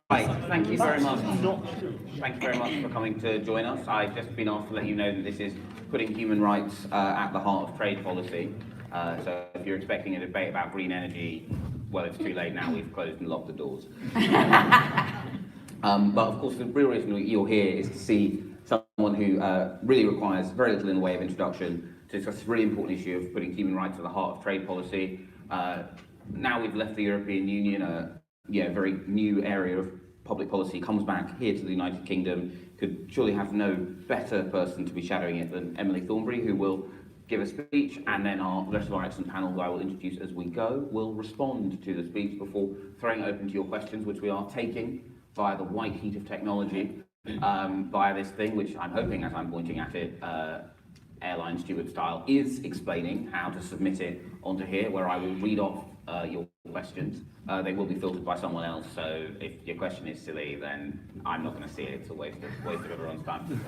Right, thank you very much. Thank you very much for coming to join us. I've just been asked to let you know that this is putting human rights at the heart of trade policy. So if you're expecting a debate about green energy, well, it's too late now. We've closed and locked the doors. But of course, the real reason you're here is to see someone who really requires very little in the way of introduction to discuss this really important issue of putting human rights at the heart of trade policy. Now we've left the European Union, a very new area of public policy comes back here to the United Kingdom. Could surely have no better person to be shadowing it than Emily Thornberry, who will give a speech, and then the rest of our excellent panel, who I will introduce as we go, will respond to the speech before throwing it open to your questions, which we are taking via the white heat of technology, via this thing, which I'm hoping, as I'm pointing at it, airline steward style, is explaining how to submit it onto here, where I will read off your questions. They will be filtered by someone else, so if your question is silly, then I'm not going to see it. It's a waste of everyone's time.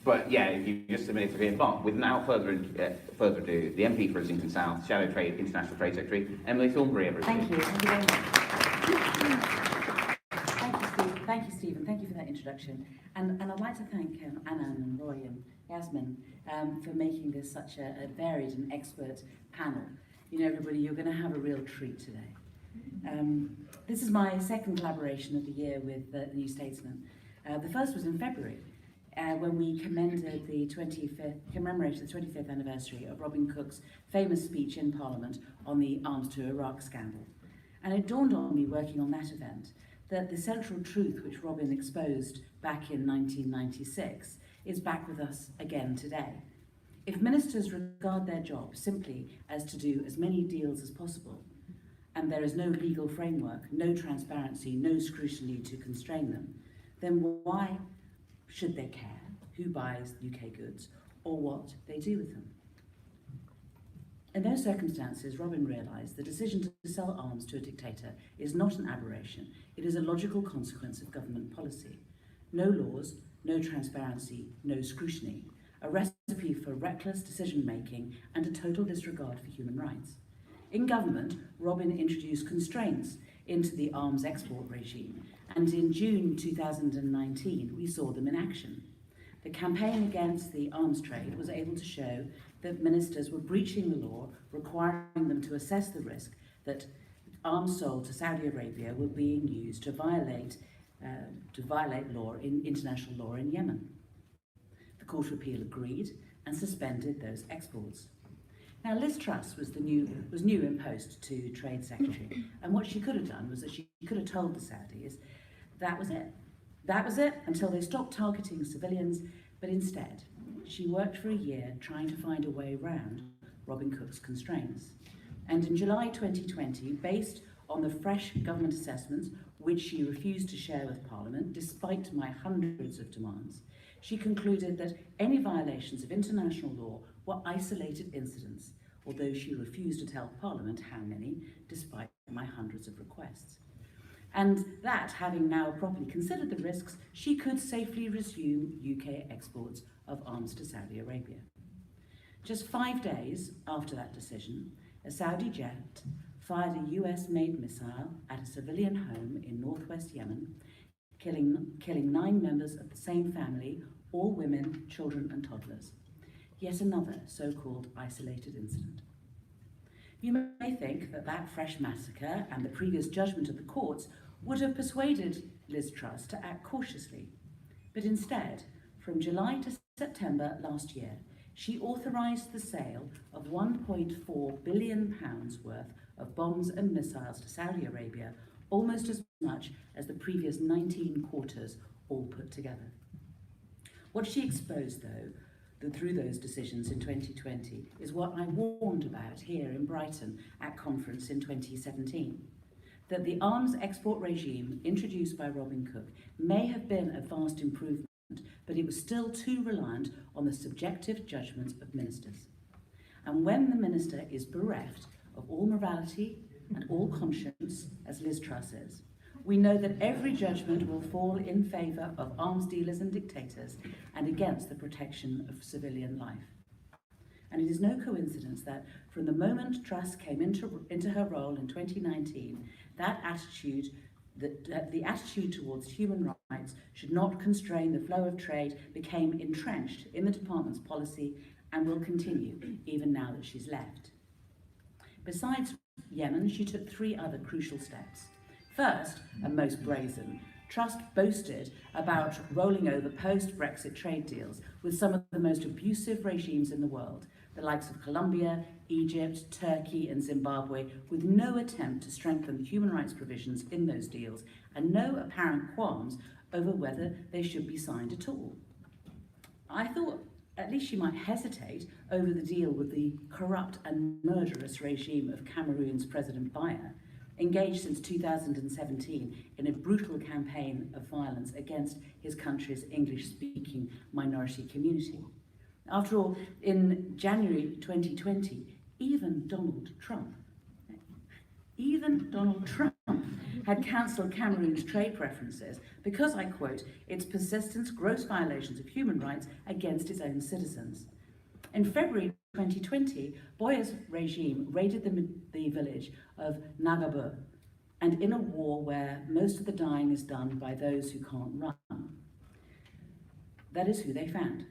But yeah, if you just submit it to here. But without further ado, the MP for Islington South, Shadow Trade, International Trade Secretary, Emily Thornberry, everybody. Thank you. Thank you very much. Thank you, Stephen. Thank you for that introduction. And I'd like to thank Anna and Roy and Yasmin for making this such a varied and expert panel. You know, everybody, you're going to have a real treat today. This is my second collaboration of the year with the New Statesman. The first was in February, when we commemorated the 25th anniversary of Robin Cook's famous speech in Parliament on the Arms to Iraq scandal. And it dawned on me, working on that event, that the central truth which Robin exposed back in 1996 is back with us again today. If ministers regard their job simply as to do as many deals as possible, and there is no legal framework, no transparency, no scrutiny to constrain them, then why should they care who buys UK goods or what they do with them? In those circumstances, Robin realised the decision to sell arms to a dictator is not an aberration, it is a logical consequence of government policy. No laws, no transparency, no scrutiny, a recipe for reckless decision-making and a total disregard for human rights. In government, Robin introduced constraints into the arms export regime, and in June 2019, we saw them in action. The campaign against the arms trade was able to show that ministers were breaching the law, requiring them to assess the risk that arms sold to Saudi Arabia were being used to violate international law in Yemen. The Court of Appeal agreed and suspended those exports. Now, Liz Truss was new in post to Trade Secretary, and what she could have done was that she could have told the Saudis that was it. That was it until they stopped targeting civilians, but instead, she worked for a year trying to find a way around Robin Cook's constraints. And in July 2020, based on the fresh government assessments, which she refused to share with Parliament, despite my hundreds of demands, she concluded that any violations of international law were isolated incidents, although she refused to tell Parliament how many, despite my hundreds of requests. And that, having now properly considered the risks, she could safely resume UK exports of arms to Saudi Arabia. Just 5 days after that decision, a Saudi jet fired a US-made missile at a civilian home in northwest Yemen, killing 9 members of the same family, all women, children and toddlers. Yet another so-called isolated incident. You may think that that fresh massacre and the previous judgment of the courts would have persuaded Liz Truss to act cautiously. But instead, from July to September last year, she authorised the sale of £1.4 billion worth of bombs and missiles to Saudi Arabia, almost as much as the previous 19 quarters all put together. What she exposed, though, through those decisions in 2020 is what I warned about here in Brighton at conference in 2017, that the arms export regime introduced by Robin Cook may have been a vast improvement, but it was still too reliant on the subjective judgments of ministers. And when the minister is bereft of all morality and all conscience, as Liz Truss is, we know that every judgment will fall in favour of arms dealers and dictators and against the protection of civilian life. And it is no coincidence that from the moment Truss came into her role in 2019, the attitude towards human rights should not constrain the flow of trade became entrenched in the department's policy and will continue even now that she's left. Besides Yemen, she took 3 other crucial steps. First, and most brazen, Truss boasted about rolling over post-Brexit trade deals with some of the most abusive regimes in the world, the likes of Colombia, Egypt, Turkey and Zimbabwe, with no attempt to strengthen the human rights provisions in those deals and no apparent qualms over whether they should be signed at all. I thought at least she might hesitate over the deal with the corrupt and murderous regime of Cameroon's President Biya, engaged since 2017 in a brutal campaign of violence against his country's English-speaking minority community. After all, in January 2020, even Donald Trump had cancelled Cameroon's trade preferences because, I quote, its persistent gross violations of human rights against its own citizens. In February 2020, Biya's regime raided the village of Nagabo, and in a war where most of the dying is done by those who can't run. That is who they found.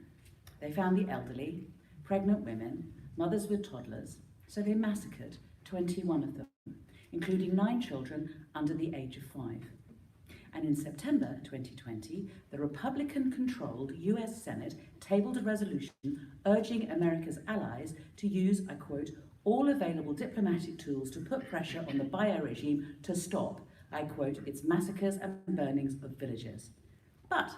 They found the elderly, pregnant women, mothers with toddlers, so they massacred 21 of them, including 9 children under the age of 5. And in September 2020, the Republican-controlled US Senate tabled a resolution urging America's allies to use, I quote, all available diplomatic tools to put pressure on the Biya regime to stop, I quote, its massacres and burnings of villages. But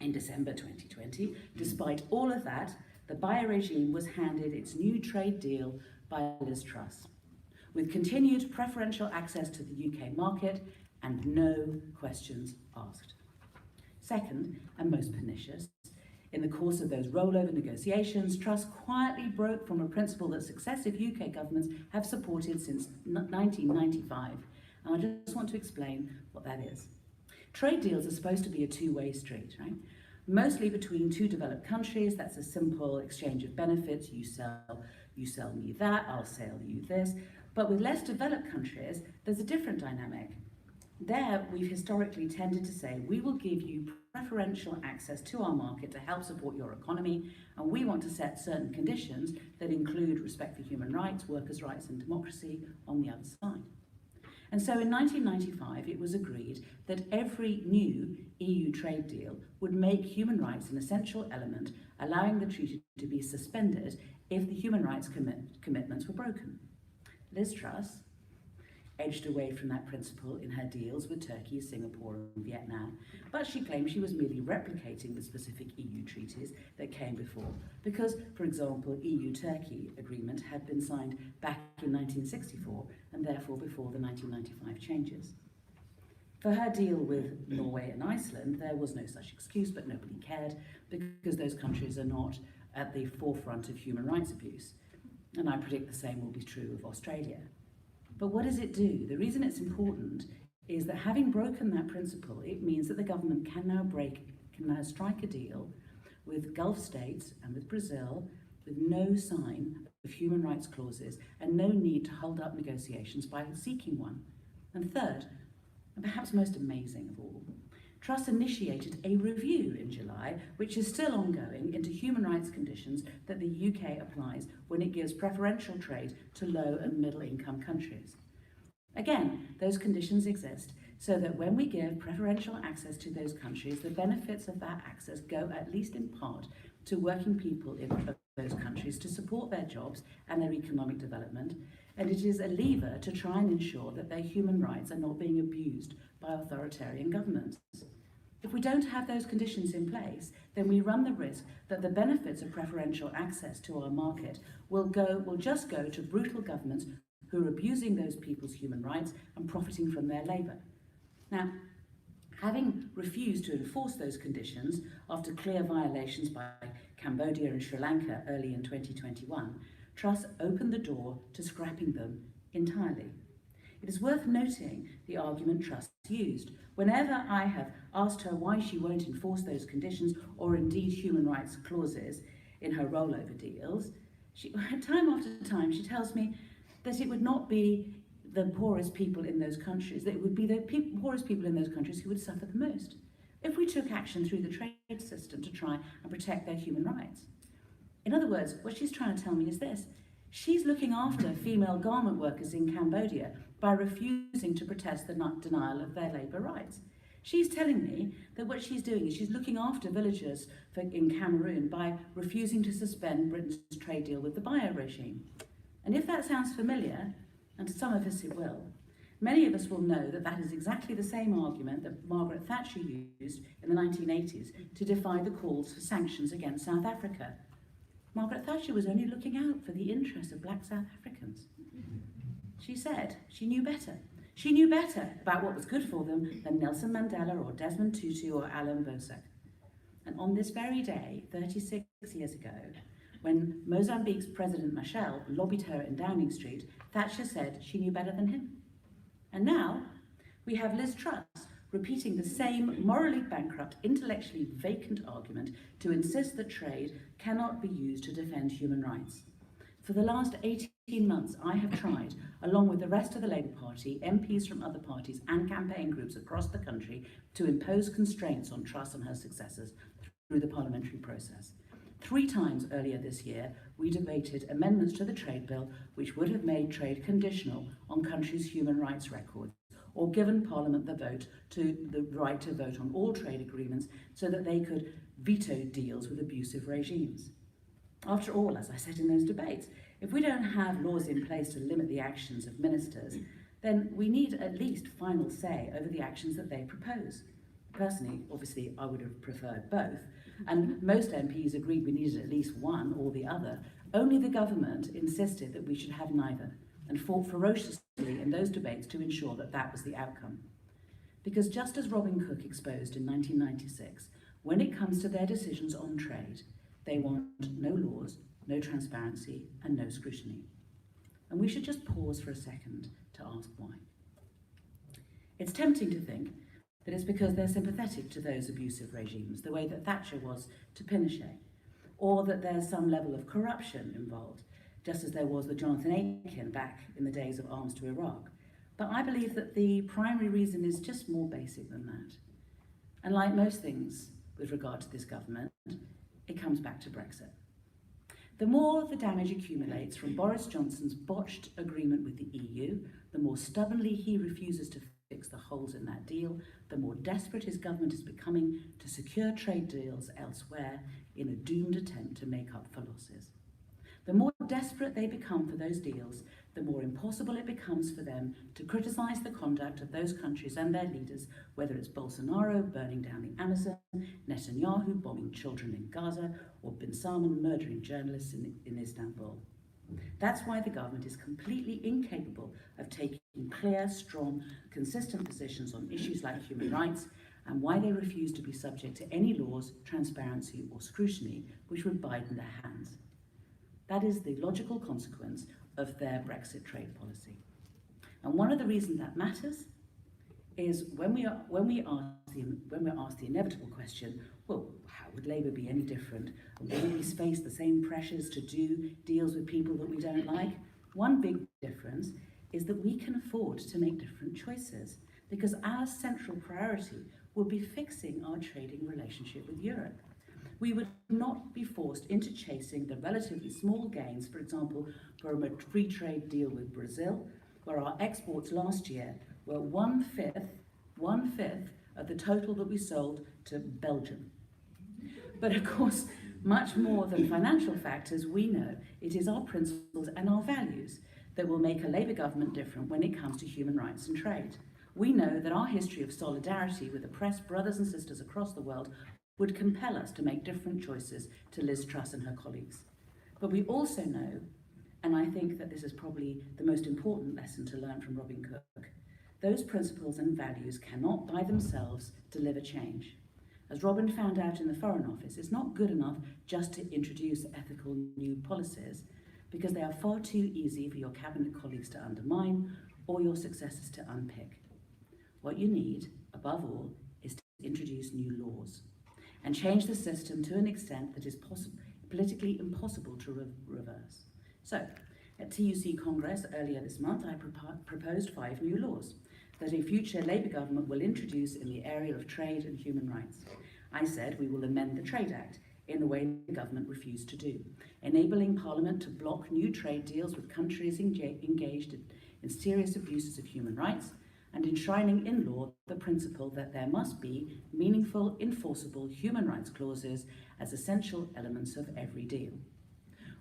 in December 2020, despite all of that, the Biya regime was handed its new trade deal by Liz Truss, with continued preferential access to the UK market and no questions asked. Second, and most pernicious, in the course of those rollover negotiations, Truss quietly broke from a principle that successive UK governments have supported since 1995. And I just want to explain what that is. Trade deals are supposed to be a two-way street, right? Mostly between 2 developed countries. That's a simple exchange of benefits. You sell me that, I'll sell you this. But with less developed countries, there's a different dynamic. There, we've historically tended to say, we will give you preferential access to our market to help support your economy, and we want to set certain conditions that include respect for human rights, workers' rights and democracy on the other side. And so in 1995, it was agreed that every new EU trade deal would make human rights an essential element, allowing the treaty to be suspended if the human rights commitments were broken. Liz Truss edged away from that principle in her deals with Turkey, Singapore and Vietnam, but she claimed she was merely replicating the specific EU treaties that came before, because, for example, EU-Turkey agreement had been signed back in 1964 and therefore before the 1995 changes. For her deal with Norway and Iceland, there was no such excuse, but nobody cared, because those countries are not at the forefront of human rights abuse. And I predict the same will be true of Australia. But what does it do? The reason it's important is that having broken that principle, it means that the government can now strike a deal with Gulf states and with Brazil with no sign of human rights clauses and no need to hold up negotiations by seeking one. And third, and perhaps most amazing of all, Truss initiated a review in July, which is still ongoing, into human rights conditions that the UK applies when it gives preferential trade to low and middle income countries. Again, those conditions exist so that when we give preferential access to those countries, the benefits of that access go, at least in part, to working people in those countries to support their jobs and their economic development, and it is a lever to try and ensure that their human rights are not being abused by authoritarian governments. If we don't have those conditions in place, then we run the risk that the benefits of preferential access to our market will just go to brutal governments who are abusing those people's human rights and profiting from their labour. Now, having refused to enforce those conditions after clear violations by Cambodia and Sri Lanka early in 2021, Truss opened the door to scrapping them entirely. It is worth noting the argument Truss used. Whenever I have asked her why she won't enforce those conditions or indeed human rights clauses in her rollover deals, Time after time, she tells me that it would not be the poorest people in those countries, that it would be the poorest people in those countries who would suffer the most if we took action through the trade system to try and protect their human rights. In other words, what she's trying to tell me is this: she's looking after female garment workers in Cambodia by refusing to protest the denial of their labour rights. She's telling me that what she's doing is she's looking after villagers in Cameroon by refusing to suspend Britain's trade deal with the bio regime. And if that sounds familiar, and to some of us it will, many of us will know that that is exactly the same argument that Margaret Thatcher used in the 1980s to defy the calls for sanctions against South Africa. Margaret Thatcher was only looking out for the interests of black South Africans. She said she knew better. She knew better about what was good for them than Nelson Mandela or Desmond Tutu or Alan Bosak. And on this very day, 36 years ago, when Mozambique's President Machel lobbied her in Downing Street, Thatcher said she knew better than him. And now we have Liz Truss repeating the same morally bankrupt, intellectually vacant argument to insist that trade cannot be used to defend human rights. For the last 18 months, I have tried, along with the rest of the Labour Party, MPs from other parties and campaign groups across the country, to impose constraints on Truss and her successors through the parliamentary process. 3 times earlier this year, we debated amendments to the trade bill which would have made trade conditional on countries' human rights records, or given Parliament the right to vote on all trade agreements so that they could veto deals with abusive regimes. After all, as I said in those debates, if we don't have laws in place to limit the actions of ministers, then we need at least final say over the actions that they propose. Personally, obviously, I would have preferred both, and most MPs agreed we needed at least one or the other. Only the government insisted that we should have neither, and fought ferociously in those debates to ensure that that was the outcome. Because just as Robin Cook exposed in 1996, when it comes to their decisions on trade, they want no laws, no transparency, and no scrutiny. And we should just pause for a second to ask why. It's tempting to think that it's because they're sympathetic to those abusive regimes, the way that Thatcher was to Pinochet, or that there's some level of corruption involved, just as there was with Jonathan Aiken back in the days of arms to Iraq. But I believe that the primary reason is just more basic than that. And like most things with regard to this government, it comes back to Brexit. The more the damage accumulates from Boris Johnson's botched agreement with the EU, the more stubbornly he refuses to fix the holes in that deal, the more desperate his government is becoming to secure trade deals elsewhere in a doomed attempt to make up for losses. The more desperate they become for those deals, the more impossible it becomes for them to criticise the conduct of those countries and their leaders, whether it's Bolsonaro burning down the Amazon, Netanyahu bombing children in Gaza, or Bin Salman murdering journalists in Istanbul. That's why the government is completely incapable of taking clear, strong, consistent positions on issues like human rights, and why they refuse to be subject to any laws, transparency, or scrutiny which would bind their hands. That is the logical consequence of their Brexit trade policy. And one of the reasons that matters is when we're asked the inevitable question, well, how would Labour be any different? Would we face the same pressures to do deals with people that we don't like? One big difference is that we can afford to make different choices, because our central priority will be fixing our trading relationship with Europe. We would not be forced into chasing the relatively small gains, for example, from a free trade deal with Brazil, where our exports last year were one-fifth of the total that we sold to Belgium. But of course, much more than financial factors, we know it is our principles and our values that will make a Labour government different when it comes to human rights and trade. We know that our history of solidarity with oppressed brothers and sisters across the world would compel us to make different choices to Liz Truss and her colleagues. But we also know, and I think that this is probably the most important lesson to learn from Robin Cook, those principles and values cannot by themselves deliver change. As Robin found out in the Foreign Office, it's not good enough just to introduce ethical new policies, because they are far too easy for your cabinet colleagues to undermine or your successors to unpick. What you need, above all, is to introduce new laws and change the system to an extent that politically impossible to reverse. So, at TUC Congress earlier this month, I proposed 5 new laws that a future Labour government will introduce in the area of trade and human rights. I said we will amend the Trade Act in the way the government refused to do, enabling Parliament to block new trade deals with countries engaged in serious abuses of human rights, and enshrining in law the principle that there must be meaningful, enforceable human rights clauses as essential elements of every deal.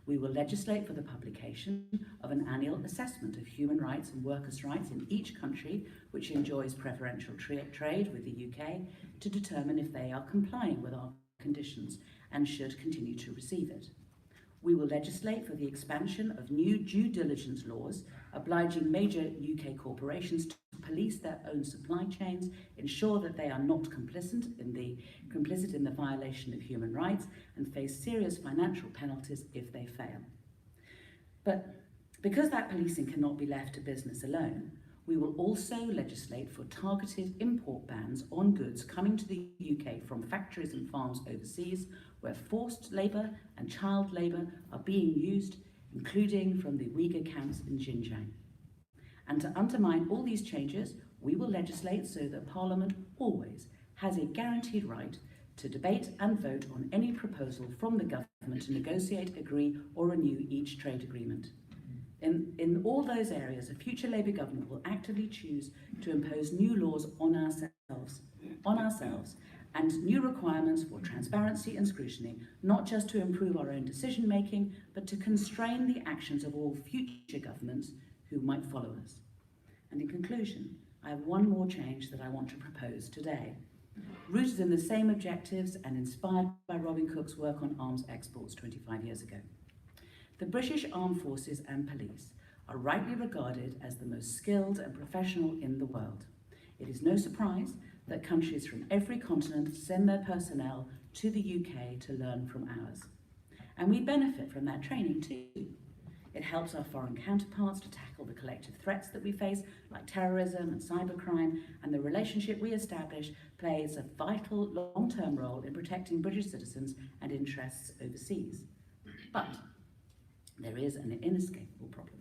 We will legislate for the publication of an annual assessment of human rights and workers' rights in each country which enjoys preferential trade with the UK to determine if they are complying with our conditions and should continue to receive it. We will legislate for the expansion of new due diligence laws, obliging major UK corporations to police their own supply chains, ensure that they are not complicit in the violation of human rights, and face serious financial penalties if they fail. But because that policing cannot be left to business alone, we will also legislate for targeted import bans on goods coming to the UK from factories and farms overseas where forced labour and child labour are being used, including from the Uyghur camps in Xinjiang. And to undermine all these changes, we will legislate so that Parliament always has a guaranteed right to debate and vote on any proposal from the government to negotiate, agree or renew each trade agreement. In all those areas, a future Labour government will actively choose to impose new laws on ourselves and new requirements for transparency and scrutiny, not just to improve our own decision making, but to constrain the actions of all future governments who might follow us. And in conclusion, I have one more change that I want to propose today. Rooted in the same objectives and inspired by Robin Cook's work on arms exports 25 years ago. The British Armed Forces and Police are rightly regarded as the most skilled and professional in the world. It is no surprise that countries from every continent send their personnel to the UK to learn from ours. And we benefit from that training too. It helps our foreign counterparts to tackle the collective threats that we face, like terrorism and cybercrime, and the relationship we establish plays a vital long-term role in protecting British citizens and interests overseas. But there is an inescapable problem.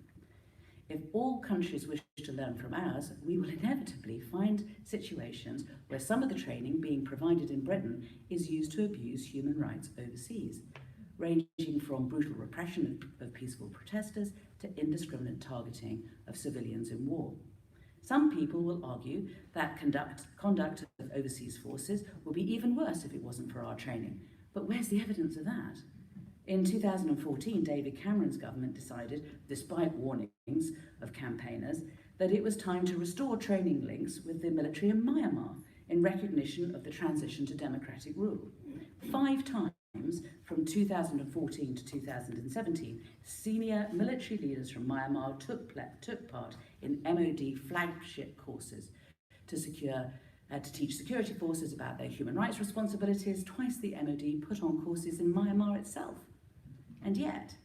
If all countries wish to learn from ours, we will inevitably find situations where some of the training being provided in Britain is used to abuse human rights overseas, ranging from brutal repression of peaceful protesters to indiscriminate targeting of civilians in war. Some people will argue that conduct of overseas forces will be even worse if it wasn't for our training. But where's the evidence of that? In 2014, David Cameron's government decided, despite warnings of campaigners, that it was time to restore training links with the military in Myanmar in recognition of the transition to democratic rule. 5 times from 2014 to 2017, senior military leaders from Myanmar took part in MOD flagship courses to teach security forces about their human rights responsibilities. Twice the MOD put on courses in Myanmar itself. And yet,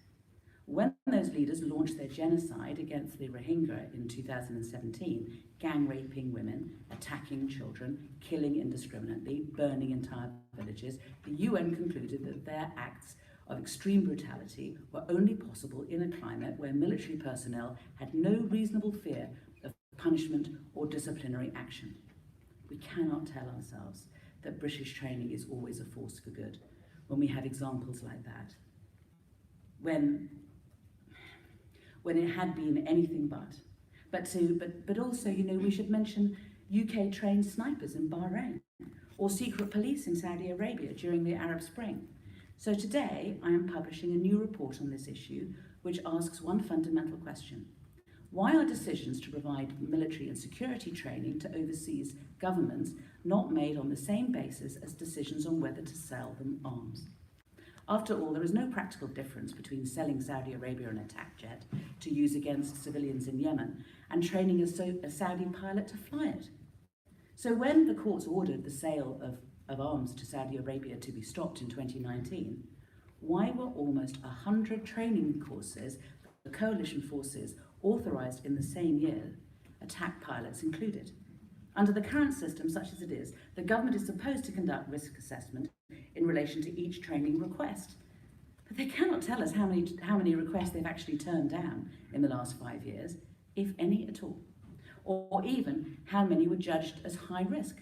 when those leaders launched their genocide against the Rohingya in 2017, gang raping women, attacking children, killing indiscriminately, burning entire villages, the UN concluded that their acts of extreme brutality were only possible in a climate where military personnel had no reasonable fear of punishment or disciplinary action. We cannot tell ourselves that British training is always a force for good when we have examples like that. When it had been anything but also, we should mention UK trained snipers in Bahrain or secret police in Saudi Arabia during the Arab Spring. So today I am publishing a new report on this issue which asks one fundamental question. Why are decisions to provide military and security training to overseas governments not made on the same basis as decisions on whether to sell them arms? After all, there is no practical difference between selling Saudi Arabia an attack jet to use against civilians in Yemen and training a Saudi pilot to fly it. So when the courts ordered the sale of arms to Saudi Arabia to be stopped in 2019, why were almost 100 training courses for coalition forces authorised in the same year, attack pilots included? Under the current system, such as it is, the government is supposed to conduct risk assessment in relation to each training request. But they cannot tell us how many requests they've actually turned down in the last 5 years, if any at all, or even how many were judged as high risk.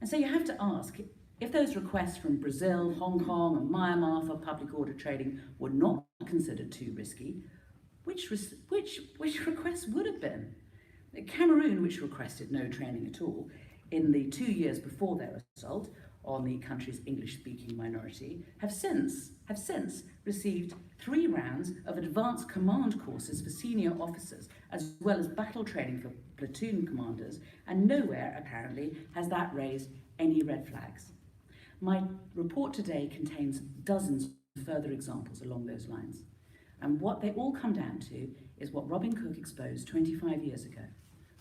And so you have to ask, if those requests from Brazil, Hong Kong and Myanmar for public order trading were not considered too risky, which requests would have been? Cameroon, which requested no training at all in the 2 years before their assault on the country's English-speaking minority, have since received 3 rounds of advanced command courses for senior officers, as well as battle training for platoon commanders, and nowhere, apparently, has that raised any red flags. My report today contains dozens of further examples along those lines. And what they all come down to is what Robin Cook exposed 25 years ago.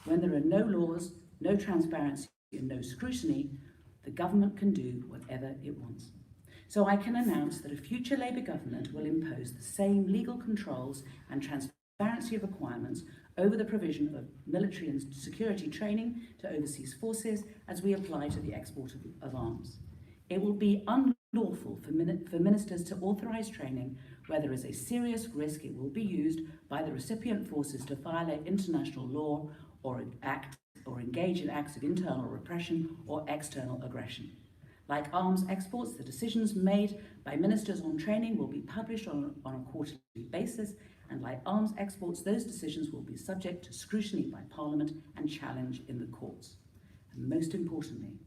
When there are no laws, no transparency, and no scrutiny, the government can do whatever it wants. So I can announce that a future Labour government will impose the same legal controls and transparency requirements over the provision of military and security training to overseas forces as we apply to the export of arms. It will be unlawful for ministers to authorise training where there is a serious risk it will be used by the recipient forces to violate international law or engage in acts of internal repression or external aggression. Like arms exports, the decisions made by ministers on training will be published on a quarterly basis, and like arms exports, those decisions will be subject to scrutiny by Parliament and challenge in the courts. And most importantly,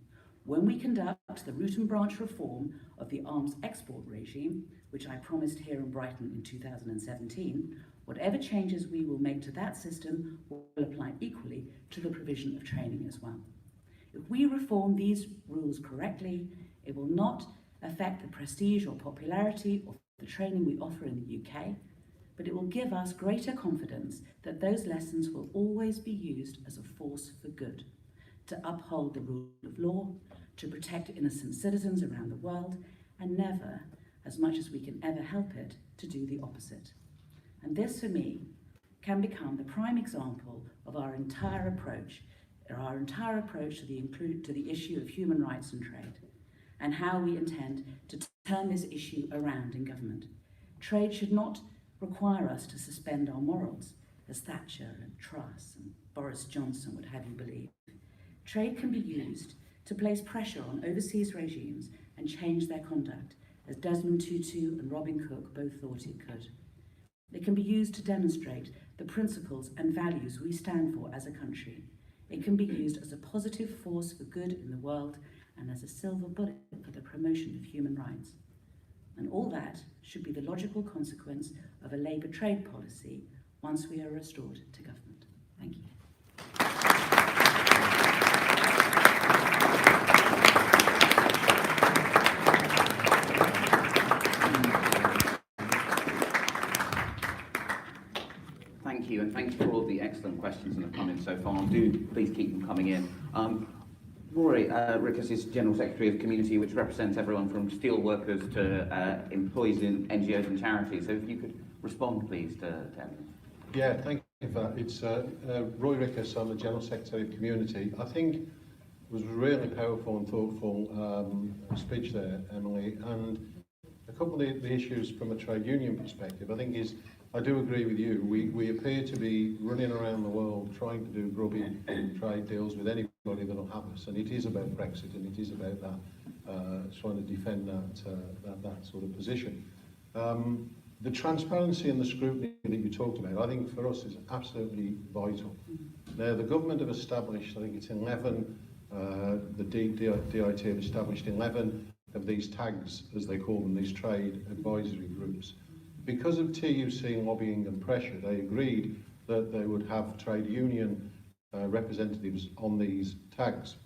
when we conduct the root and branch reform of the arms export regime, which I promised here in Brighton in 2017, whatever changes we will make to that system will apply equally to the provision of training as well. If we reform these rules correctly, it will not affect the prestige or popularity of the training we offer in the UK, but it will give us greater confidence that those lessons will always be used as a force for good, to uphold the rule of law, to protect innocent citizens around the world, and never, as much as we can ever help it, to do the opposite. And this, for me, can become the prime example of our entire approach to the issue of human rights and trade, and how we intend to turn this issue around in government. Trade should not require us to suspend our morals, as Thatcher and Truss and Boris Johnson would have you believe. Trade can be used to place pressure on overseas regimes and change their conduct, as Desmond Tutu and Robin Cook both thought it could. It can be used to demonstrate the principles and values we stand for as a country. It can be used as a positive force for good in the world and as a silver bullet for the promotion of human rights. And all that should be the logical consequence of a Labour trade policy once we are restored to government. Thank you. Thank you, and thanks for all the excellent questions that have come in so far. Do please keep them coming in. Rory Rickus is General Secretary of Community, which represents everyone from steel workers to employees in NGOs and charities. So if you could respond, please, to Emily. Yeah, thank you for that. It's Roy Rickus, I'm the General Secretary of Community. I think it was a really powerful and thoughtful speech there, Emily, and a couple of the issues from a trade union perspective, I think is, I do agree with you, we appear to be running around the world trying to do grubby trade deals with anybody that'll have us, and it is about Brexit, and it is about that, trying to defend that sort of position. The transparency and the scrutiny that you talked about, I think for us is absolutely vital. Now, the government have established, I think it's 11, the DIT have established 11 of these tags, as they call them, these trade advisory groups. Because of TUC lobbying and pressure, they agreed that they would have trade union representatives on these tags.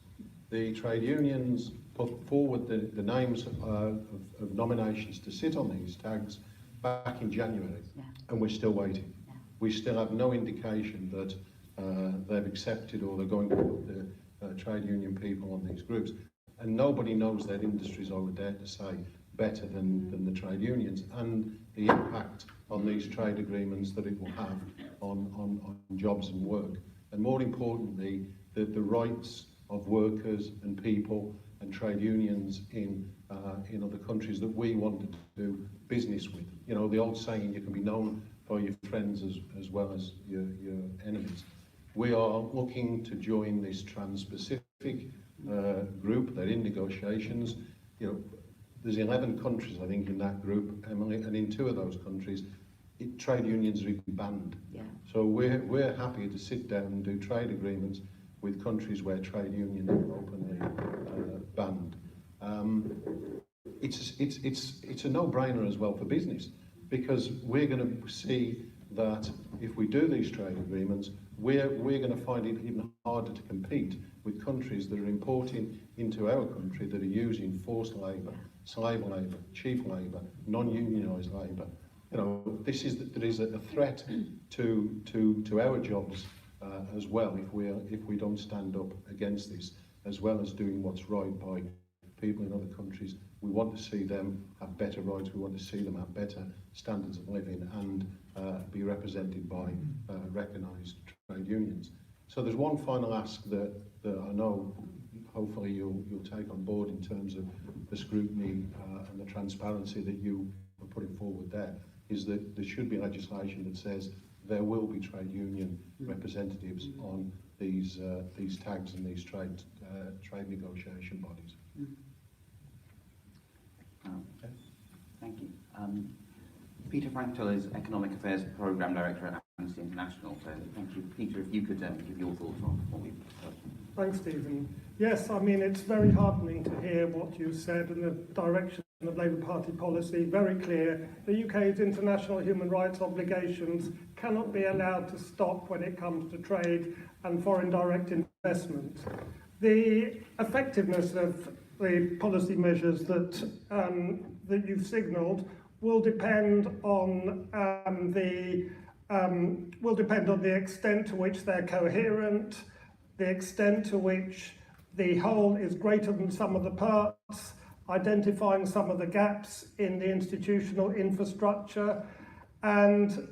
The trade unions put forward the names of nominations to sit on these tags back in January, and we're still waiting. We still have no indication that they've accepted or they're going to put the trade union people on these groups. And nobody knows their industries, I would dare to say, better than the trade unions, and the impact on these trade agreements that it will have on jobs and work. And more importantly, the rights of workers and people and trade unions in other countries that we want to do business with. You know, the old saying, you can be known by your friends as well as your enemies. We are looking to join this Trans-Pacific group. They're in negotiations. You know, there's 11 countries, I think, in that group, Emily, and in 2 of those countries, trade unions are even banned. Yeah. So we're happy to sit down and do trade agreements with countries where trade unions are openly banned. It's a no-brainer as well for business, because we're going to see that if we do these trade agreements, we're going to find it even harder to compete with countries that are importing into our country that are using forced labour, slave labour, cheap labour, non-unionised labour. You know, there is a threat to our jobs as well if we don't stand up against this, as well as doing what's right by people in other countries. We want to see them have better rights. We want to see them have better standards of living and be represented by recognised trade unions. So there's one final ask that I know hopefully you'll take on board in terms of the scrutiny and the transparency that you are putting forward there, is that there should be legislation that says there will be trade union representatives on these tags and these trade negotiation bodies. Okay. Thank you. Peter Frankel is Economic Affairs Programme Director at Amnesty International. So thank you. Peter, if you could give your thoughts on what we've heard. Thanks, Stephen. Yes, I mean, it's very heartening to hear what you said and the direction of Labour Party policy. Very clear. The UK's international human rights obligations cannot be allowed to stop when it comes to trade and foreign direct investment. The effectiveness of the policy measures that you've signalled will depend on the extent to which they're coherent, the extent to which the whole is greater than sum of the parts, identifying some of the gaps in the institutional infrastructure, and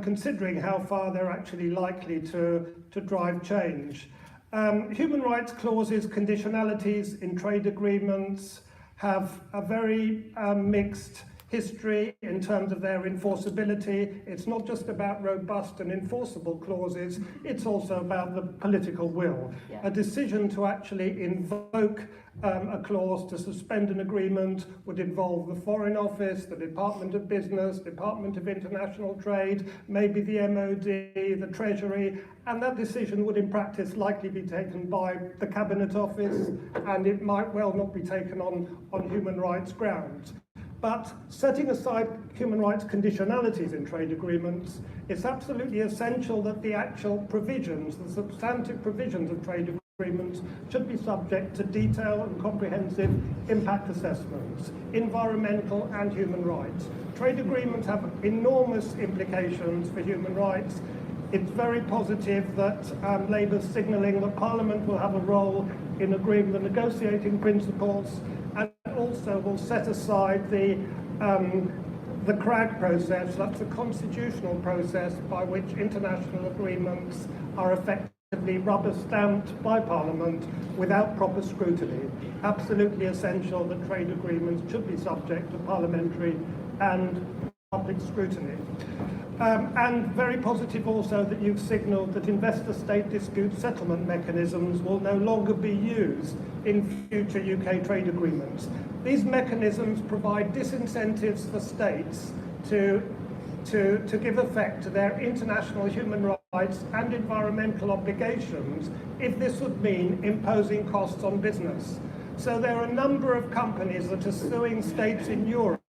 considering how far they're actually likely to drive change. Human rights clauses, conditionalities in trade agreements have a very mixed history in terms of their enforceability. It's not just about robust and enforceable clauses, it's also about the political will. Yeah. A decision to actually invoke a clause to suspend an agreement would involve the Foreign Office, the Department of Business, Department of International Trade, maybe the MOD, the Treasury, and that decision would in practice likely be taken by the Cabinet Office, and it might well not be taken on human rights grounds. But setting aside human rights conditionalities in trade agreements, it's absolutely essential that the actual provisions, the substantive provisions of trade agreements should be subject to detailed and comprehensive impact assessments, environmental and human rights. Trade agreements have enormous implications for human rights. It's very positive that Labour's signalling that Parliament will have a role in agreeing the negotiating principles, and also will set aside the CRAG process, that's the constitutional process by which international agreements are effectively rubber-stamped by Parliament without proper scrutiny. Absolutely essential that trade agreements should be subject to parliamentary and public scrutiny. And very positive also that you've signalled that investor-state dispute settlement mechanisms will no longer be used in future UK trade agreements. These mechanisms provide disincentives for states to give effect to their international human rights and environmental obligations if this would mean imposing costs on business. So there are a number of companies that are suing states in Europe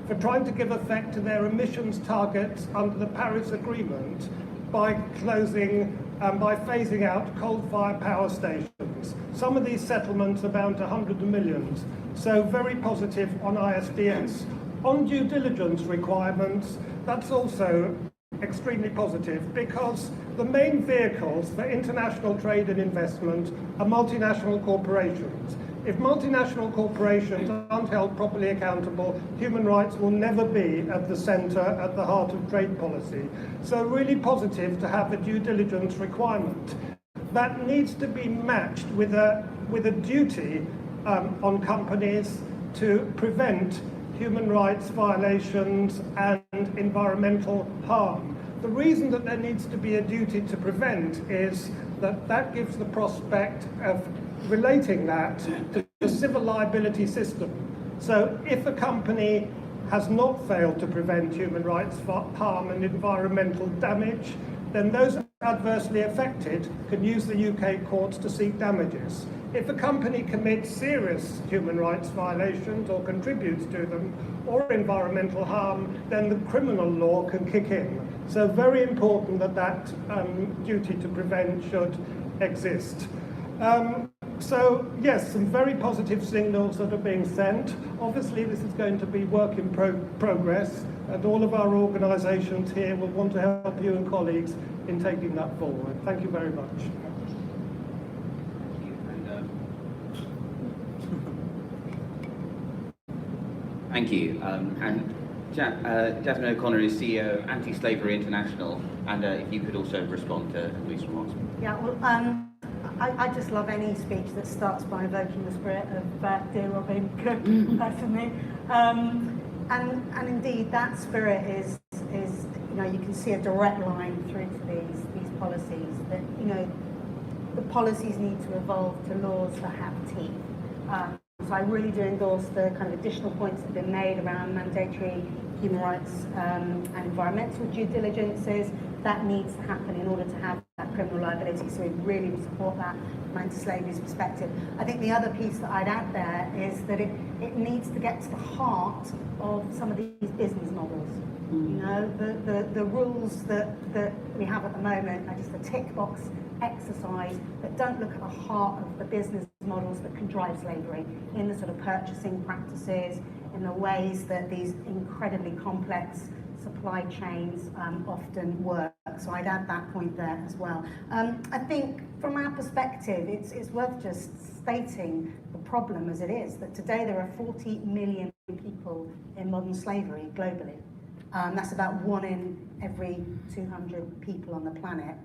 for trying to give effect to their emissions targets under the Paris Agreement by phasing out coal-fired power stations. Some of these settlements amount to hundreds of millions, so very positive on ISDS. On due diligence requirements, that's also extremely positive because the main vehicles for international trade and investment are multinational corporations. If multinational corporations aren't held properly accountable, human rights will never be at the centre, at the heart of trade policy. So really positive to have a due diligence requirement. That needs to be matched with a duty on companies to prevent human rights violations and environmental harm. The reason that there needs to be a duty to prevent is that that gives the prospect of relating that to the civil liability system. So if a company has not failed to prevent human rights harm and environmental damage, then those adversely affected can use the UK courts to seek damages. If a company commits serious human rights violations or contributes to them, or environmental harm, then the criminal law can kick in. So very important that that duty to prevent should exist. So yes, some very positive signals that are being sent. Obviously this is going to be work in progress, and all of our organisations here will want to help you and colleagues in taking that forward. Thank you very much. Thank you. And Jasmine O'Connor is CEO of Anti-Slavery International, and if you could also respond to Louise's remarks. Yeah, well, I just love any speech that starts by evoking the spirit of dear Robin Cook, personally. And indeed, that spirit is you know, you can see a direct line through to these policies, that, you know, the policies need to evolve to laws that have teeth. So I really do endorse the kind of additional points that have been made around mandatory human rights and environmental due diligences. That needs to happen in order to have that criminal liability, so we really would support that from anti-slavery's perspective. I think the other piece that I'd add there is that it needs to get to the heart of some of these business models. You know, the rules that we have at the moment are just a tick box exercise that don't look at the heart of the business models that can drive slavery, in the sort of purchasing practices, in the ways that these incredibly complex supply chains often work. So I'd add that point there as well. I think from our perspective, it's worth just stating the problem as it is, that today there are 40 million people in modern slavery globally. That's about 1 in every 200 people on the planet,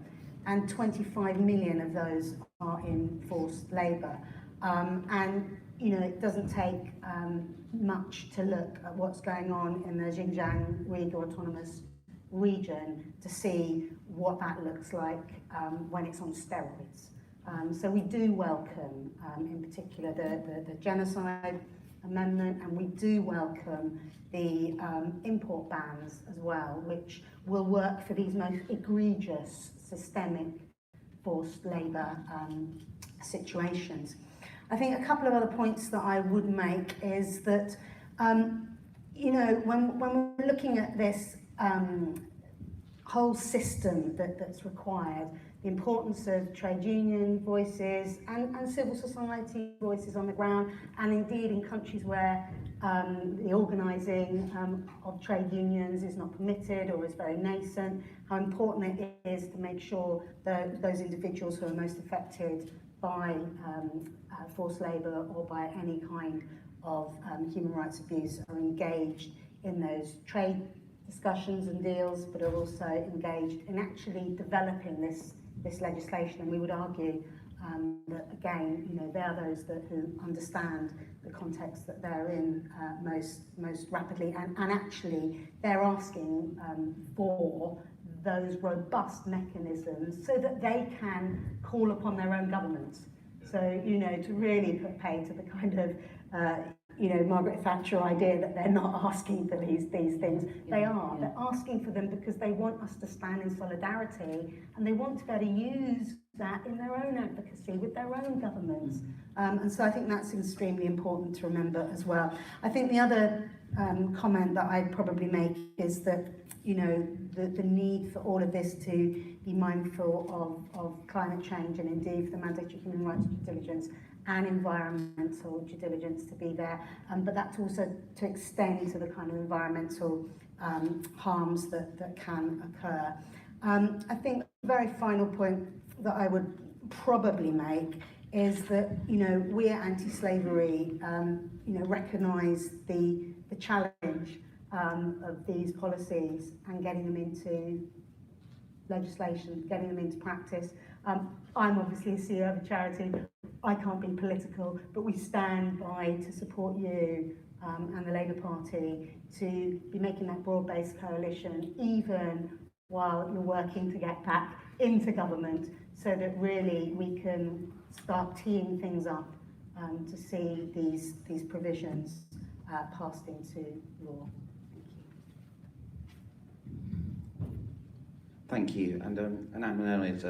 and 25 million of those are in forced labour. And you know, it doesn't take much to look at what's going on in the Xinjiang Uyghur Autonomous Region to see what that looks like when it's on steroids. So we do welcome, in particular, the genocide amendment, and we do welcome the import bans as well, which will work for these most egregious systemic forced labour situations. I think a couple of other points that I would make is that, you know, when we're looking at this whole system that's required, the importance of trade union voices and civil society voices on the ground, and indeed in countries where the organising of trade unions is not permitted or is very nascent, how important it is to make sure that those individuals who are most affected by forced labour or by any kind of human rights abuse are engaged in those trade discussions and deals, but are also engaged in actually developing this legislation. And we would argue that, again, you know, they are those who understand the context that they're in most rapidly, and actually they're asking for those robust mechanisms so that they can call upon their own governments. So, you know, to really put pay to the kind of, you know, Margaret Thatcher idea that they're not asking for these things. They are. They're asking for them because they want us to stand in solidarity, and they want to be able to use that in their own advocacy with their own governments. And so I think that's extremely important to remember as well. I think the other comment that I'd probably make is that, you know, the need for all of this to be mindful of climate change, and indeed for the mandatory human rights due diligence and environmental due diligence to be there, but that's also to extend to the kind of environmental harms that can occur. I think the very final point that I would probably make is that, you know, we at Anti-Slavery, you know, recognise the challenge of these policies and getting them into legislation, getting them into practice. I'm obviously a CEO of a charity. I can't be political, but we stand by to support you and the Labour Party to be making that broad-based coalition, even while you're working to get back into government, so that really we can start teeing things up to see these provisions passed into law. Thank you. And Anne is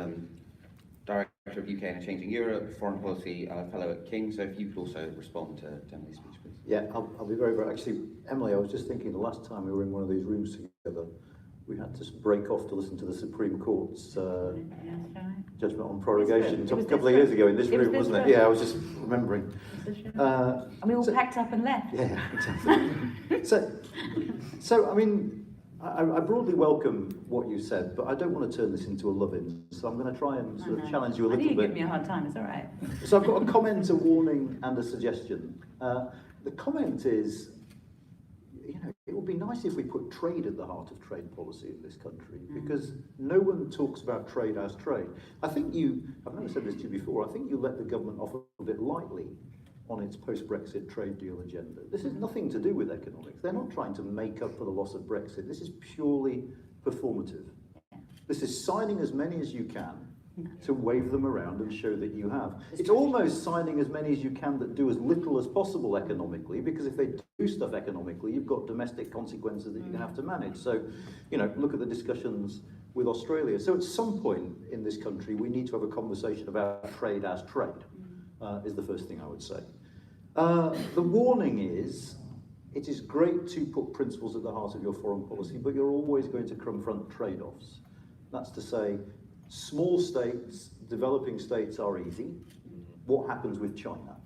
Director of UK and Changing Europe, Foreign Policy Fellow at King. So if you could also respond to Emily's speech, please. Yeah, I'll be very, very... Actually, Emily, I was just thinking the last time we were in one of these rooms together, we had to break off to listen to the Supreme Court's judgment on prorogation a couple of years ago in this room, wasn't it? Yeah, I was just remembering. And we all packed up and left. Yeah, exactly. so I mean, I broadly welcome what you said, but I don't want to turn this into a love-in, so I'm going to try and sort of challenge you a little bit. You give me a hard time, it's all right. So I've got a comment, a warning, and a suggestion. The comment is, you know, it would be nice if we put trade at the heart of trade policy in this country, because no one talks about trade as trade. I think I've never said this to you before, I think you let the government off a bit lightly on its post-Brexit trade deal agenda. This is nothing to do with economics. They're not trying to make up for the loss of Brexit. This is purely performative. This is signing as many as you can to wave them around and show that you have. It's almost signing as many as you can that do as little as possible economically, because if they do stuff economically, you've got domestic consequences that you're going to have to manage. So, you know, look at the discussions with Australia. So at some point in this country, we need to have a conversation about trade as trade, is the first thing I would say. The warning is, it is great to put principles at the heart of your foreign policy, but you're always going to confront trade-offs. That's to say, small states, developing states are easy. What happens with China?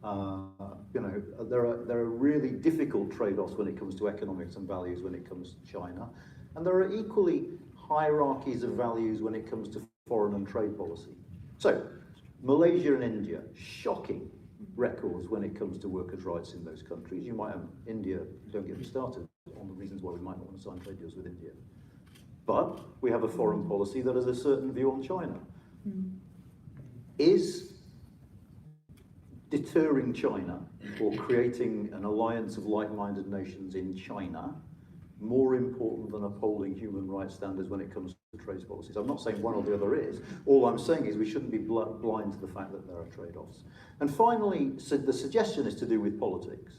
You know, there are really difficult trade-offs when it comes to economics and values when it comes to China. And there are equally hierarchies of values when it comes to foreign and trade policy. So, Malaysia and India, shocking records when it comes to workers' rights in those countries. You might have India, don't get me started on the reasons why we might not want to sign trade deals with India. But we have a foreign policy that has a certain view on China. Is deterring China or creating an alliance of like-minded nations in China more important than upholding human rights standards when it comes to trade policies? I'm not saying one or the other is. All I'm saying is we shouldn't be blind to the fact that there are trade-offs. And finally, so the suggestion is to do with politics.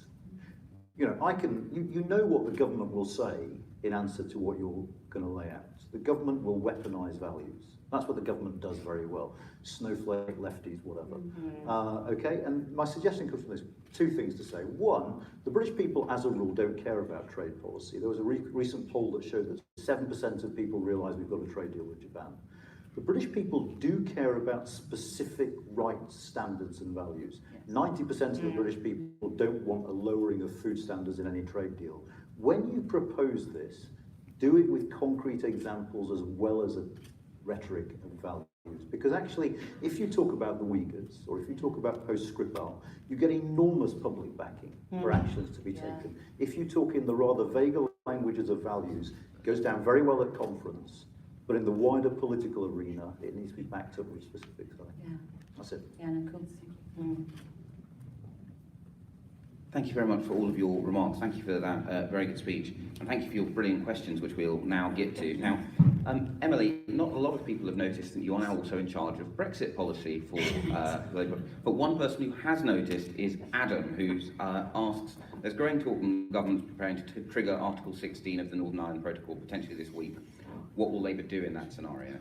You know, you know what the government will say in answer to what you're going to lay out. The government will weaponize values. That's what the government does very well. Snowflake, lefties, whatever. Okay, and my suggestion comes from this. Two things to say. One, the British people, as a rule, don't care about trade policy. There was a recent poll that showed that 7% of people realise we've got a trade deal with Japan. The British people do care about specific rights, standards and values. 90% of the British people don't want a lowering of food standards in any trade deal. When you propose this, do it with concrete examples as well as a rhetoric and values. Because actually, if you talk about the Uyghurs, or if you talk about post-Skripal, you get enormous public backing for actions to be taken. If you talk in the rather vague languages of values, it goes down very well at conference, but in the wider political arena, it needs to be backed up with specifics. That's it. Yeah, no, cool. Thank you very much for all of your remarks. Thank you for that very good speech. And thank you for your brilliant questions, which we'll now get to. Now, Emily, not a lot of people have noticed that you are now also in charge of Brexit policy for Labour. But one person who has noticed is Adam, who asks, there's growing talk in governments preparing to trigger Article 16 of the Northern Ireland Protocol potentially this week. What will Labour do in that scenario?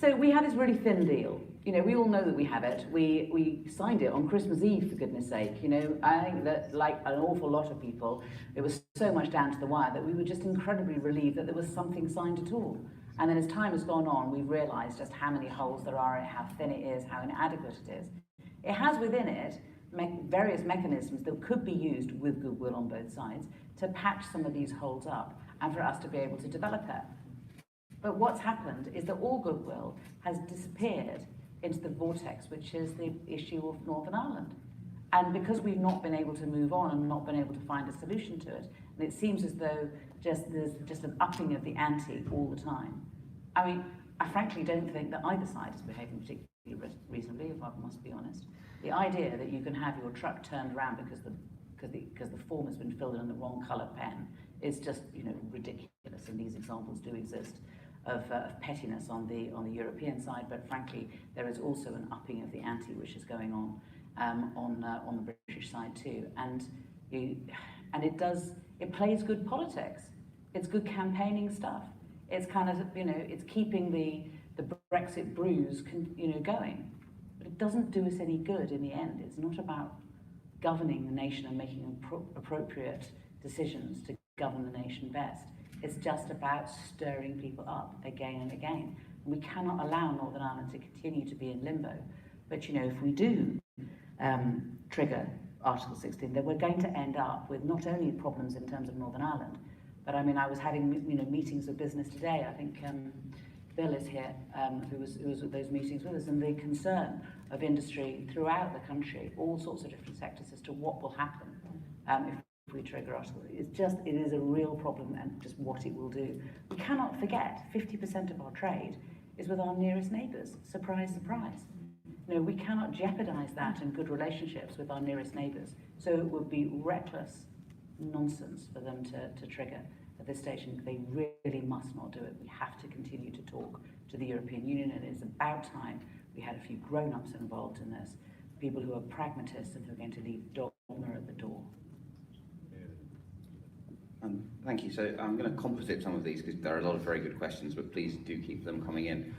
So we have this really thin deal. You know, we all know that we have it. We signed it on Christmas Eve, for goodness sake. You know, I think that, like an awful lot of people, it was so much down to the wire that we were just incredibly relieved that there was something signed at all. And then as time has gone on, we've realised just how many holes there are in it, how thin it is, how inadequate it is. It has within it various mechanisms that could be used with goodwill on both sides to patch some of these holes up and for us to be able to develop it. But what's happened is that all goodwill has disappeared into the vortex, which is the issue of Northern Ireland. And because we've not been able to move on and not been able to find a solution to it, and it seems as though There's just an upping of the ante all the time. I mean, I frankly don't think that either side is behaving particularly reasonably, if I must be honest. The idea that you can have your truck turned around because the form has been filled in the wrong colour pen is just, you know, ridiculous, and these examples do exist of pettiness on the European side, but frankly there is also an upping of the ante which is going on the British side too, and it plays good politics. It's good campaigning stuff. It's kind of, you know, it's keeping the Brexit bruise going, but it doesn't do us any good in the end. It's not about governing the nation and making appropriate decisions to govern the nation best. It's just about stirring people up again and again. And we cannot allow Northern Ireland to continue to be in limbo. But, you know, if we do trigger Article 16, then we're going to end up with not only problems in terms of Northern Ireland, but I mean, I was having, you know, meetings of business today. I think Bill is here, who was at those meetings with us, and the concern of industry throughout the country, all sorts of different sectors, as to what will happen if we trigger Article. It is a real problem, and just what it will do. We cannot forget 50% of our trade is with our nearest neighbours. Surprise, surprise. You know, we cannot jeopardise that and good relationships with our nearest neighbours. So it would be reckless nonsense for them to trigger at this stage, and they really must not do it. We have to continue to talk to the European Union, and it's about time we had a few grown-ups involved in this, people who are pragmatists and who are going to leave dogma at the door. Thank you. So I'm going to composite some of these because there are a lot of very good questions, but please do keep them coming in.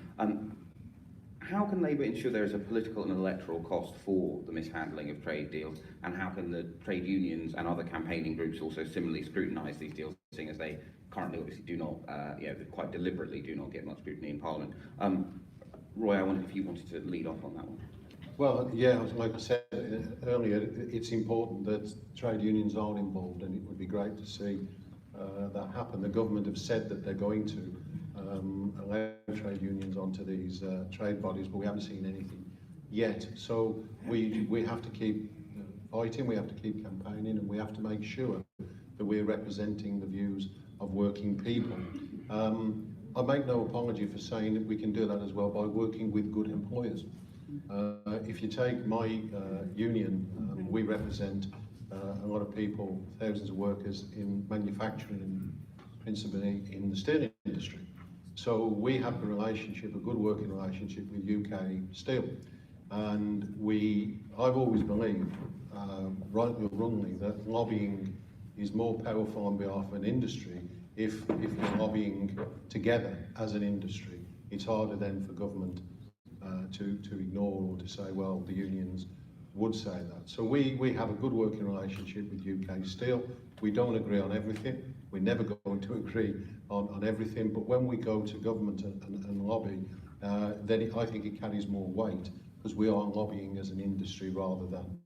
How can Labour ensure there is a political and electoral cost for the mishandling of trade deals, and how can the trade unions and other campaigning groups also similarly scrutinise these deals, seeing as they currently obviously do not, quite deliberately do not get much scrutiny in Parliament? Roy, I wondered if you wanted to lead off on that one. Well, yeah, like I said earlier, it's important that trade unions are involved, and it would be great to see that happen. The government have said that they're going to allow trade unions onto these trade bodies, but we haven't seen anything yet. So we have to keep fighting, we have to keep campaigning, and we have to make sure that we're representing the views of working people. I make no apology for saying that we can do that as well by working with good employers. If you take my union, we represent a lot of people, thousands of workers in manufacturing, principally in the steel industry. So we have a relationship, a good working relationship with UK Steel. And I've always believed, rightly or wrongly, that lobbying is more powerful on behalf of an industry if we're lobbying together as an industry. It's harder then for government to ignore or to say, well, the unions would say that. So we have a good working relationship with UK Steel. We don't agree on everything. We're never going to agree on everything, but when we go to government and lobby, then I think it carries more weight, because we are lobbying as an industry rather than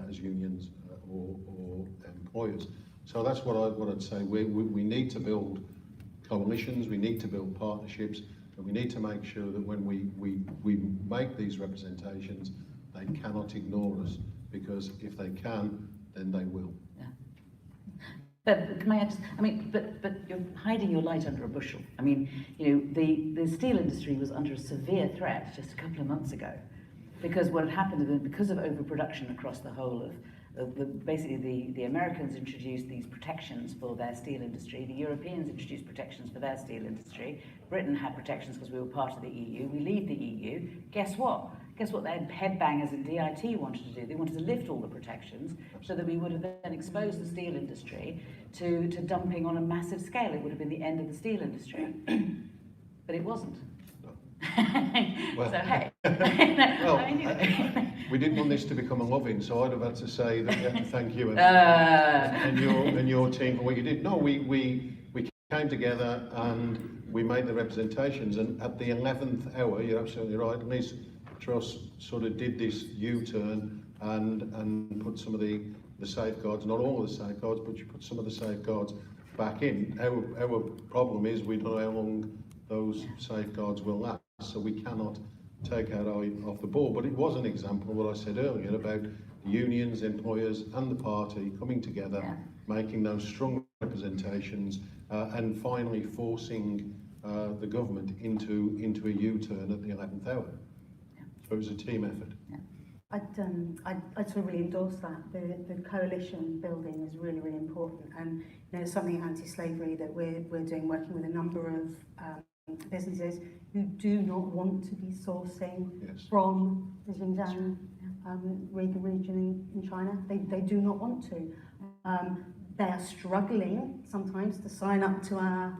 as unions or employers. So that's what I'd say. We need to build coalitions, we need to build partnerships, and we need to make sure that when we make these representations, they cannot ignore us, because if they can, then they will. Yeah. But can I just, but you're hiding your light under a bushel. I mean, you know, the steel industry was under a severe threat just a couple of months ago, because what had happened is, because of overproduction across the whole of basically the Americans introduced these protections for their steel industry, the Europeans introduced protections for their steel industry, Britain had protections because we were part of the EU, we leave the EU, guess what? Guess what their headbangers in DIT wanted to do? They wanted to lift all the protections so that we would have then exposed the steel industry to dumping on a massive scale. It would have been the end of the steel industry. But it wasn't. Well, so hey, well, we didn't want this to become a love-in, so I'd have had to say that we have to thank you and your team for what you did. No, we came together and we made the representations, and at the 11th hour, you're absolutely right, Liz Truss sort of did this U-turn and put some of the safeguards, not all of the safeguards, but you put some of the safeguards back in. Our problem is we don't know how long those safeguards will last, so we cannot take our eye off the ball. But it was an example of what I said earlier about the unions, employers and the party coming together, making those strong representations, and finally forcing the government into a U-turn at the 11th hour. So it was a team effort. I'd sort of really endorse that. The coalition building is really, really important, and something anti-slavery that we're doing, working with a number of businesses who do not want to be sourcing from the Xinjiang Uyghur region in China. They do not want to. They are struggling sometimes to sign up to our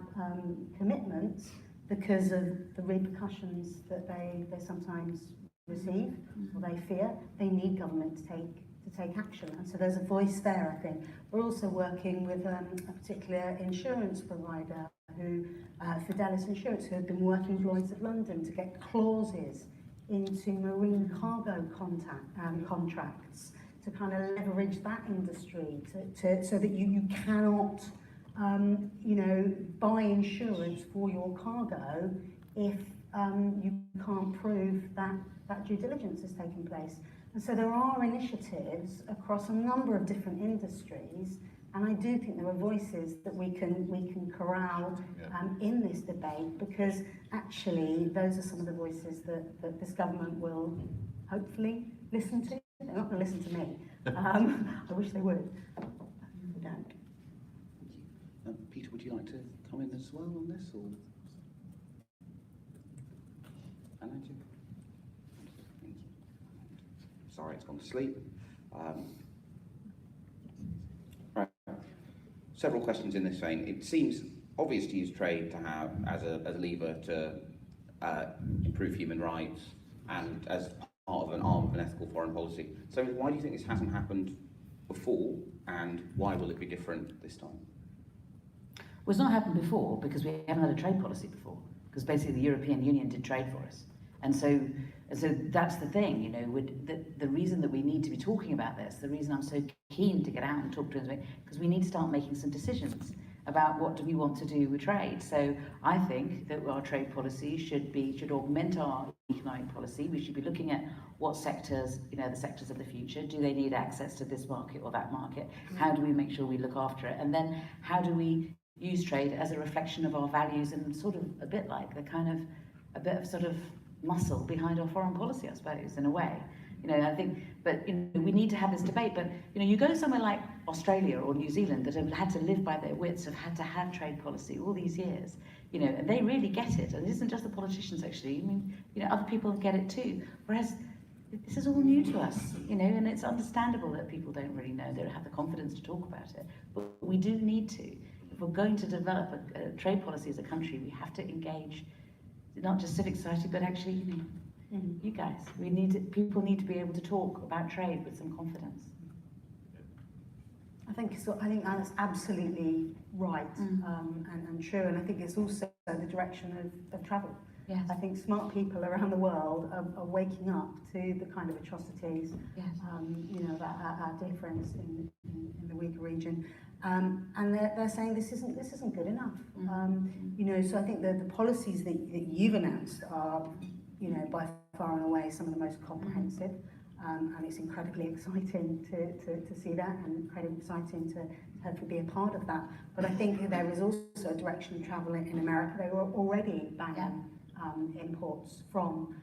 commitments because of the repercussions that they sometimes receive or they fear. They need government to take action, and so there's a voice there. I think we're also working with a particular insurance provider, who Fidelis Insurance, who have been working with Lloyd's of London to get clauses into marine cargo contracts to kind of leverage that industry so that you cannot buy insurance for your cargo if you can't prove that due diligence has taken place. And so there are initiatives across a number of different industries, and I do think there are voices that we can corral in this debate, because actually those are some of the voices that this government will hopefully listen to. They're not going to listen to me. I wish they would. They don't. Thank you. Peter, would you like to comment as well on this, or? Anna, do you? Sorry, it's gone to sleep. Right. Several questions in this vein. It seems obvious to use trade to have as a lever to improve human rights and as part of an arm of an ethical foreign policy. So why do you think this hasn't happened before, and why will it be different this time? Well, it's not happened before because we haven't had a trade policy before, because basically the European Union did trade for us. And so that's the thing, the reason that we need to be talking about this, the reason I'm so keen to get out and talk to them, because we need to start making some decisions about what do we want to do with trade. So I think that our trade policy should augment our economic policy. We should be looking at what sectors, the sectors of the future, do they need access to this market or that market? How do we make sure we look after it? And then how do we use trade as a reflection of our values, and sort of a bit like a bit of sort of muscle behind our foreign policy, I suppose, in a way. I think, but we need to have this debate. But you go somewhere like Australia or New Zealand that have had to live by their wits, have had to have trade policy all these years, and they really get it. And it isn't just the politicians, actually. Other people get it too. Whereas this is all new to us, and it's understandable that people don't really know, they don't have the confidence to talk about it. But we do need to. If we're going to develop a trade policy as a country, we have to engage not just civic society, but actually, you guys. People need to be able to talk about trade with some confidence. I think that's absolutely right, and true. And I think it's also the direction of travel. Yes. I think smart people around the world are waking up to the kind of atrocities, that our dear friends in the Uyghur region, and they're saying this isn't good enough. So I think the policies that you've announced are, by far and away some of the most comprehensive, and it's incredibly exciting to see that, and incredibly exciting to hopefully be a part of that. But I think there is also a direction of travel in America. They were already banning imports from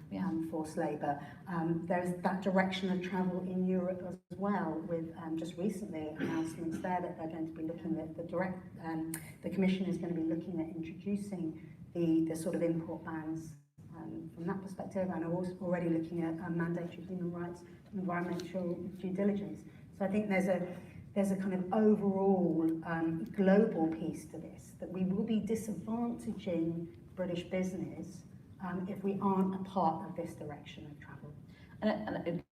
forced labour. There's that direction of travel in Europe as well, with just recently announcements there that they're going to be looking at the Commission is going to be looking at introducing the sort of import bans from that perspective, and are also already looking at mandatory human rights and environmental due diligence. So I think there's a kind of overall global piece to this, that we will be disadvantaging British business if we aren't a part of this direction of travel. And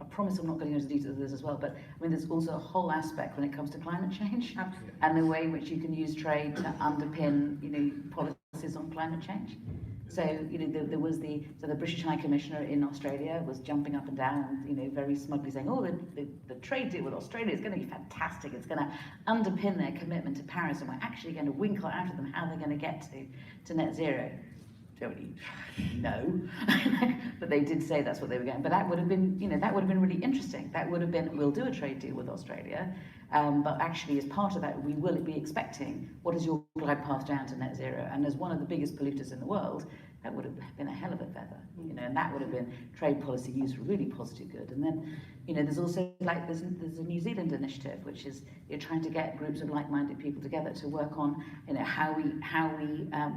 I promise I'm not going into details of this as well, but there's also a whole aspect when it comes to climate change. Absolutely. And the way in which you can use trade to underpin, policies on climate change. So, there was the British High Commissioner in Australia was jumping up and down, very smugly saying, the trade deal with Australia is going to be fantastic. It's going to underpin their commitment to Paris, and we're actually going to winkle out of them how they're going to get to net zero. Germany, no, but they did say that's what they were going. But that would have been, that would have been really interesting. That would have been, we'll do a trade deal with Australia, but actually as part of that, we will be expecting what is your glide path down to net zero. And as one of the biggest polluters in the world, that would have been a hell of a feather, and that would have been trade policy used for really positive good. And then, there's also there's a New Zealand initiative, which is you're trying to get groups of like-minded people together to work on, how we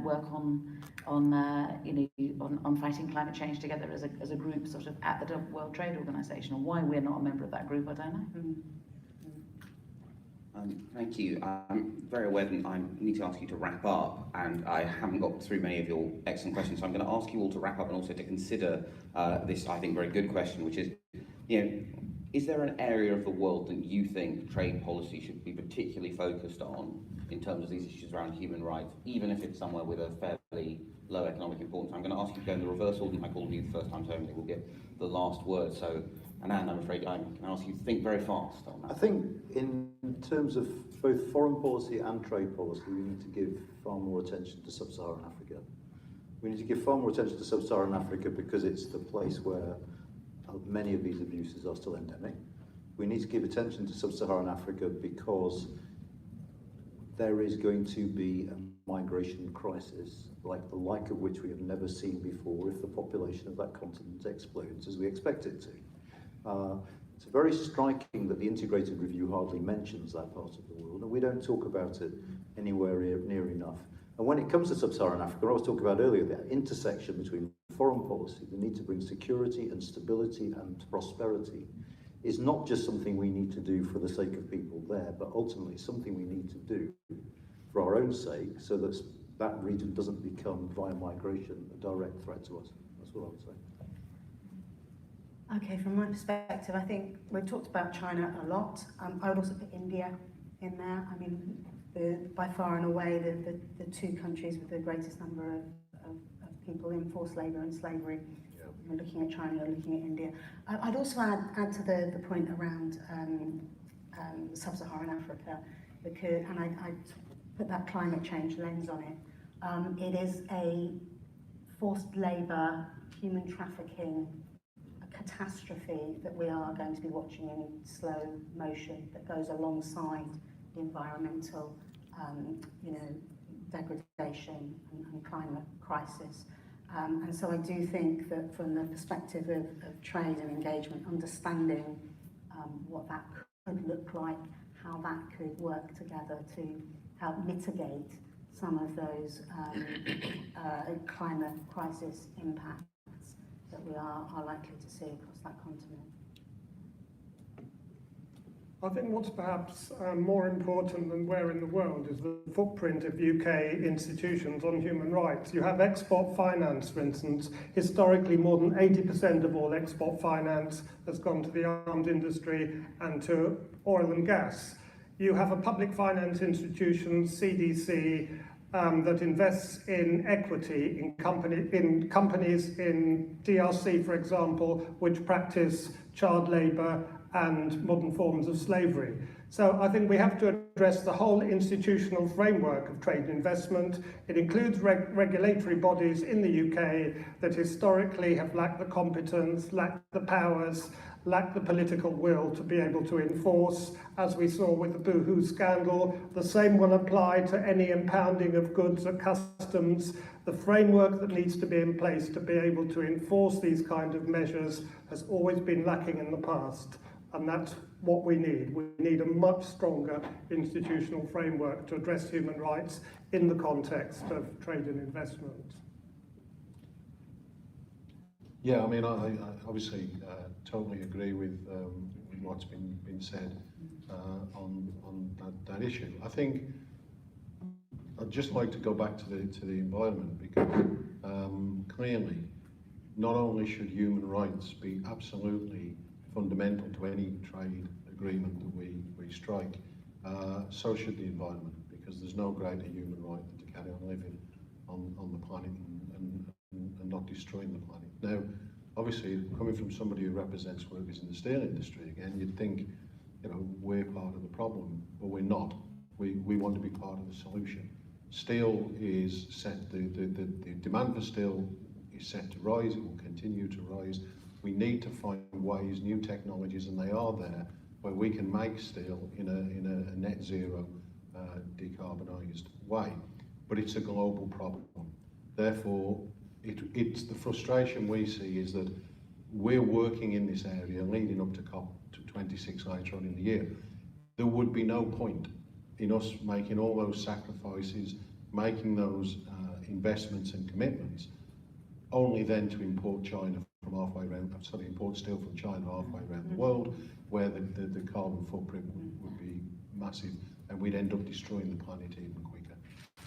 work on fighting climate change together as a group, sort of at the World Trade Organization. And why we're not a member of that group, I don't know. Thank you. I'm very aware that I need to ask you to wrap up, and I haven't got through many of your excellent questions, so I'm going to ask you all to wrap up and also to consider this, I think, very good question, which is, is there an area of the world that you think trade policy should be particularly focused on in terms of these issues around human rights, even if it's somewhere with a fairly low economic importance? I'm going to ask you to go in the reverse order. I called you the first time, so only will get the last word. So, Anand, I'm afraid I can ask you to think very fast on that. I think in terms of both foreign policy and trade policy, we need to give far more attention to sub-Saharan Africa. We need to give far more attention to sub-Saharan Africa because it's the place where many of these abuses are still endemic. We need to give attention to sub-Saharan Africa because there is going to be a migration crisis like of which we have never seen before if the population of that continent explodes as we expect it to. It's very striking that the integrated review hardly mentions that part of the world, and we don't talk about it anywhere near enough. And when it comes to sub-Saharan Africa, I was talking about earlier, that intersection between foreign policy, the need to bring security and stability and prosperity, is not just something we need to do for the sake of people there, but ultimately something we need to do for our own sake, so that that region doesn't become, via migration, a direct threat to us. That's what I would say. Okay, from my perspective, I think we've talked about China a lot. I would also put India in there. I mean, by far and away, the two countries with the greatest number of people in forced labour and slavery. Yeah. You're looking at China, you're looking at India. I'd also add to the point around sub-Saharan Africa, because, and I put that climate change lens on it. It is a forced labour, human trafficking, catastrophe that we are going to be watching in slow motion that goes alongside the environmental degradation and climate crisis. And so I do think that from the perspective of trade and engagement, understanding what that could look like, how that could work together to help mitigate some of those climate crisis impacts that we are likely to see across that continent. I think what's perhaps more important than where in the world is the footprint of UK institutions on human rights. You have export finance, for instance. Historically, more than 80% of all export finance has gone to the arms industry and to oil and gas. You have a public finance institution, CDC, that invests in equity in companies in DRC, for example, which practice child labour and modern forms of slavery. So I think we have to address the whole institutional framework of trade and investment. It includes regulatory bodies in the UK that historically have lacked the competence, lacked the powers, lacked the political will to be able to enforce, as we saw with the Boohoo scandal. The same will apply to any impounding of goods at customs. The framework that needs to be in place to be able to enforce these kind of measures has always been lacking in the past, and that's what we need. We need a much stronger institutional framework to address human rights in the context of trade and investment. Yeah, I mean, I obviously totally agree with what's been said on that issue. I think I'd just like to go back to the environment, because clearly, not only should human rights be absolutely fundamental to any trade agreement that we strike, so should the environment, because there's no greater human right than to carry on living on the planet and not destroying the planet. Now, obviously, coming from somebody who represents workers in the steel industry, again, you'd think, we're part of the problem, but we're not. We want to be part of the solution. Steel is set, the demand for steel is set to rise, it will continue to rise. We need to find ways, new technologies, and they are there, where we can make steel in a net zero decarbonised way. But it's a global problem. Therefore, it's the frustration we see is that we're working in this area leading up to COP26 later on in the year. There would be no point in us making all those sacrifices, making those investments and commitments, only then to import China from halfway around, import steel from China halfway around the world, where the carbon footprint would be massive, and we'd end up destroying the planet even quicker.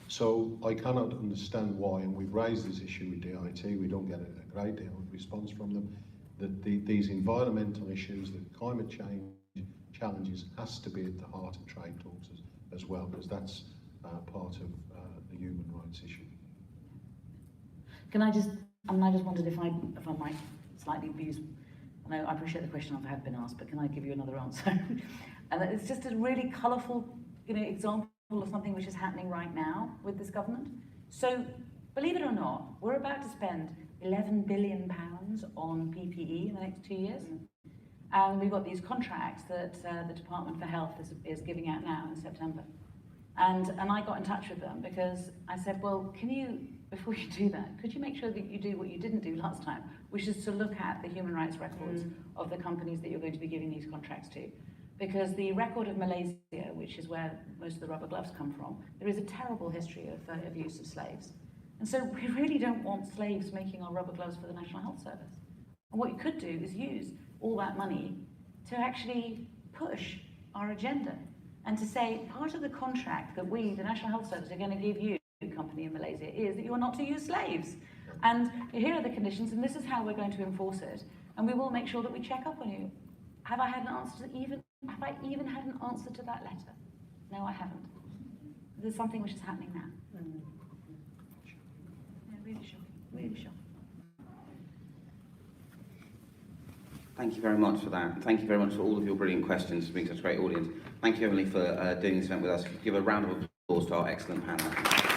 So I cannot understand why, and we've raised this issue with DIT, we don't get a great deal of response from them, that these environmental issues, the climate change challenges, has to be at the heart of trade talks as well, because that's part of the human rights issue. I just wondered if I might slightly abuse, I know I appreciate the question I've been asked, but can I give you another answer? And it's just a really colourful, example of something which is happening right now with this government. So, believe it or not, we're about to spend £11 billion on PPE in the next 2 years. And we've got these contracts that the Department for Health is giving out now in September. And I got in touch with them because I said, well, can you, before you do that, could you make sure that you do what you didn't do last time, which is to look at the human rights records of the companies that you're going to be giving these contracts to? Because the record of Malaysia, which is where most of the rubber gloves come from, there is a terrible history of use of slaves. And so we really don't want slaves making our rubber gloves for the National Health Service. And what you could do is use all that money to actually push our agenda and to say part of the contract that we, the National Health Service, are going to give you, company in Malaysia, is that you are not to use slaves. And here are the conditions, and this is how we're going to enforce it. And we will make sure that we check up on you. Have I even had an answer to that letter? No, I haven't. There's something which is happening now. Yeah, really shocking. Really shocking. Thank you very much for that. Thank you very much for all of your brilliant questions, for being such a great audience. Thank you, Emily, for doing this event with us. Give a round of applause to our excellent panel.